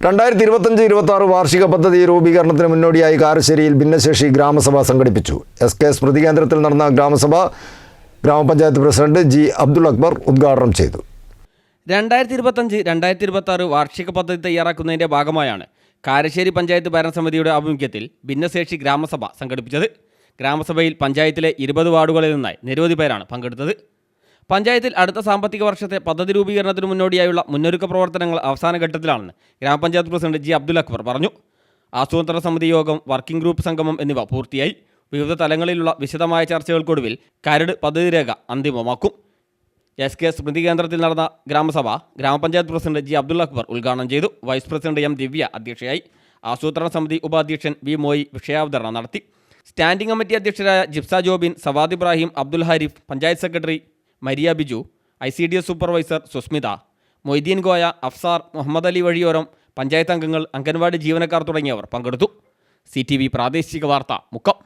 2025-26 വാർഷിക പദ്ധതി രൂപീകരണത്തിന് മുന്നോടിയായി കാരശ്ശേരിയിൽ ഭിന്നശേഷി ഗ്രാമസഭ സംഘടിപ്പിച്ചു. SK സ്മൃതി കേന്ദ്രത്തിൽ നടന്ന ഗ്രാമസഭ ഗ്രാമപഞ്ചായത്ത് പ്രസിഡന്റ് G. അബ്ദുൽ അക്ബർ ഉദ്ഘാടനം ചെയ്തു. 2025-2026 വാർഷിക പദ്ധതി തയ്യാറാക്കുന്നതിൻ്റെ ഭാഗമായാണ് കാരശ്ശേരി പഞ്ചായത്ത് ഭരണസമിതിയുടെ ആഭിമുഖ്യത്തിൽ ഭിന്നശേഷി ഗ്രാമസഭ സംഘടിപ്പിച്ചത്. ഗ്രാമസഭയിൽ പഞ്ചായത്തിലെ 20 വാർഡുകളിൽ നിന്നായി നിരവധി പേരാണ് പങ്കെടുത്തത്. പഞ്ചായത്തിൽ അടുത്ത സാമ്പത്തിക വർഷത്തെ പദ്ധതി രൂപീകരണത്തിന് മുന്നോടിയായുള്ള മുന്നൊരുക്ക പ്രവർത്തനങ്ങൾ അവസാന ഘട്ടത്തിലാണെന്ന് ഗ്രാമപഞ്ചായത്ത് പ്രസിഡന്റ് G. അബ്ദുൽ അക്ബർ പറഞ്ഞു. ആസൂത്രണ സമിതി യോഗം, വർക്കിംഗ് ഗ്രൂപ്പ് സംഗമം എന്നിവ പൂർത്തിയായി. വിവിധ തലങ്ങളിലുള്ള വിശദമായ ചർച്ചകൾക്കൊടുവിൽ കരട് പദ്ധതി രേഖ അന്തിമമാക്കും. SK സ്മൃതി കേന്ദ്രത്തിൽ നടന്ന ഗ്രാമസഭ ഗ്രാമപഞ്ചായത്ത് പ്രസിഡന്റ് G. അബ്ദുൽ അക്ബർ ഉദ്ഘാടനം ചെയ്തു. Vice president M. ദിവ്യ അധ്യക്ഷയായി. ആസൂത്രണ സമിതി ഉപാധ്യക്ഷൻ V. മോയി വിഷയാവതരണം നടത്തി. സ്റ്റാൻഡിംഗ് കമ്മിറ്റി അധ്യക്ഷരായ Jipsa Jobin, Savad Ibrahim, Abdul Harif, panchayat secretary Maria Biju, ICDS supervisor Susmitha, Moideen Goya, Afsar, Muhammad Ali വഴിയോരം, പഞ്ചായത്ത് അംഗങ്ങൾ, അംഗൻവാടി ജീവനക്കാർ തുടങ്ങിയവർ പങ്കെടുത്തു. CTV പ്രാദേശിക വാർത്ത മുക്കം.